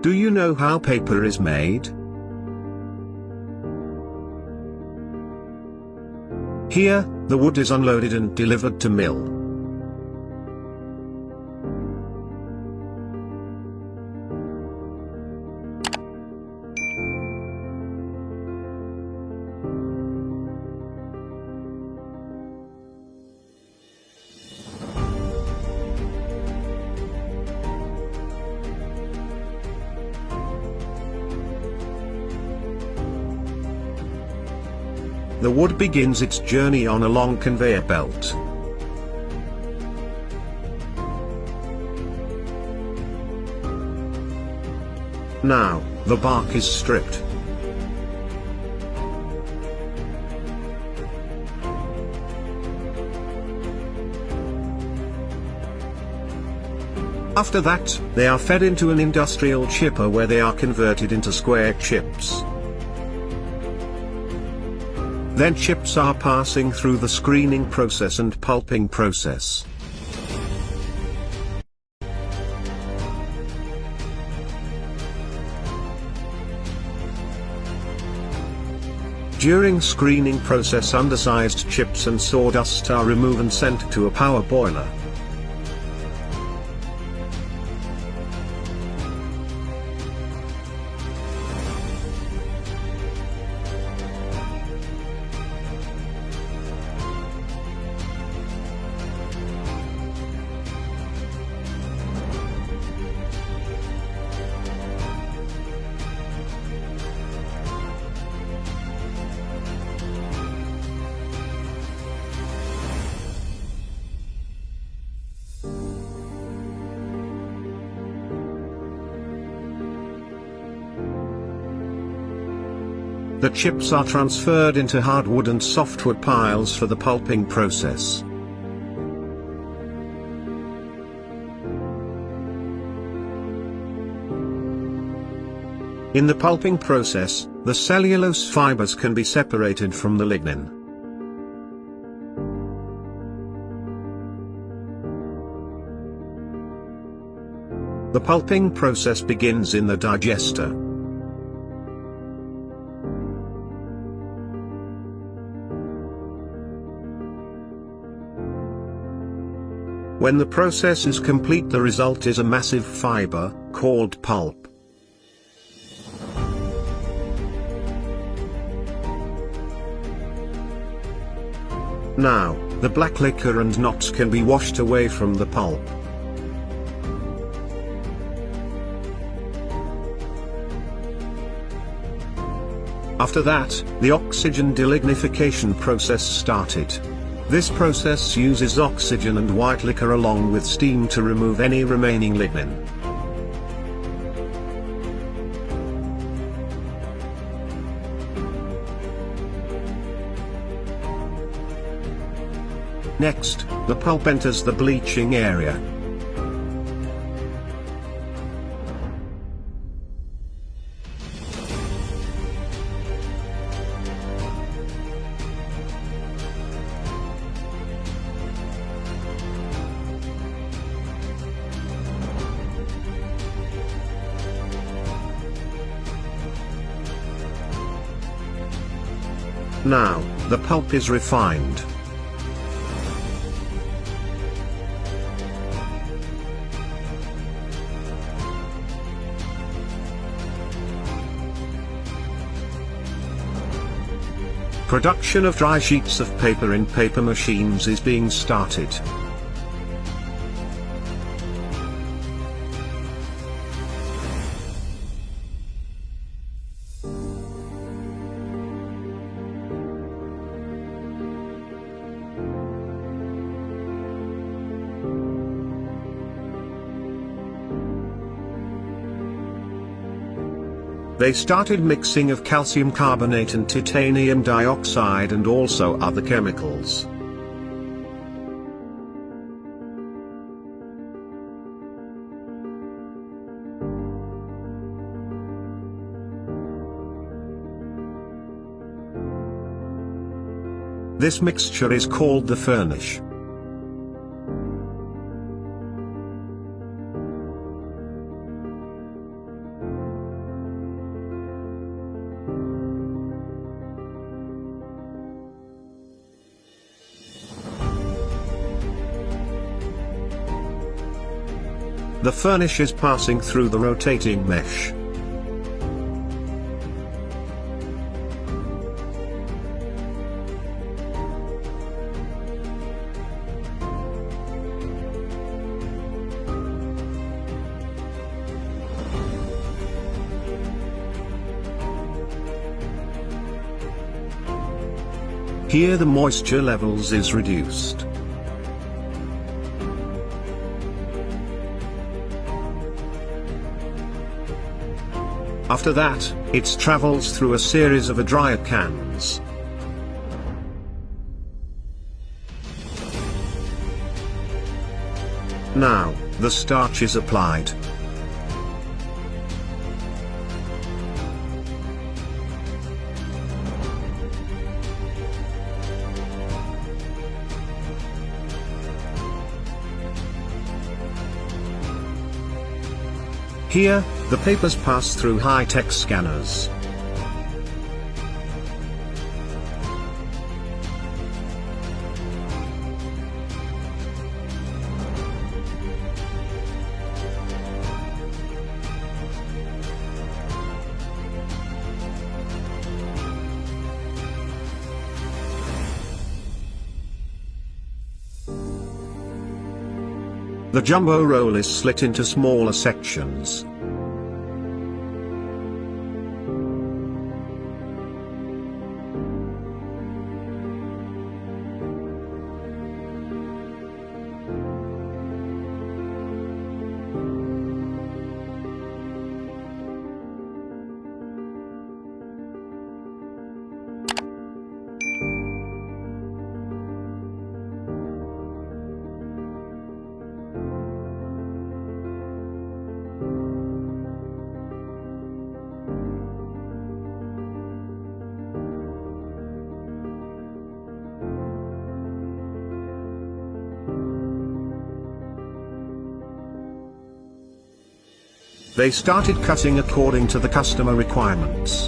Do you know how paper is made? Here, the wood is unloaded and delivered to mill. The wood begins its journey on a long conveyor belt. Now, the bark is stripped. After that, they are fed into an industrial chipper where they are converted into square chips. Then chips are passing through the screening process and pulping process. During screening process, undersized chips and sawdust are removed and sent to a power boiler. The chips are transferred into hardwood and softwood piles for the pulping process. In the pulping process, the cellulose fibers can be separated from the lignin. The pulping process begins in the digester. When the process is complete, the result is a massive fiber, called pulp. Now, the black liquor and knots can be washed away from the pulp. After that, the oxygen delignification process started. This process uses oxygen and white liquor along with steam to remove any remaining lignin. Next, the pulp enters the bleaching area. Now, the pulp is refined. Production of dry sheets of paper in paper machines is being started. They started mixing of calcium carbonate and titanium dioxide and also other chemicals. This mixture is called the furnish. The furnish is passing through the rotating mesh. Here the moisture levels is reduced. After that, it travels through a series of dryer cans. Now, the starch is applied. Here, the papers pass through high-tech scanners. The jumbo roll is slit into smaller sections. They started cutting according to the customer requirements.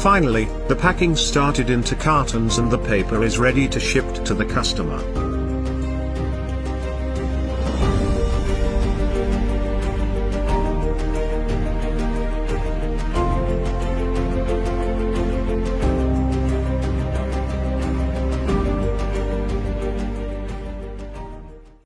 Finally, the packing started into cartons and the paper is ready to ship to the customer.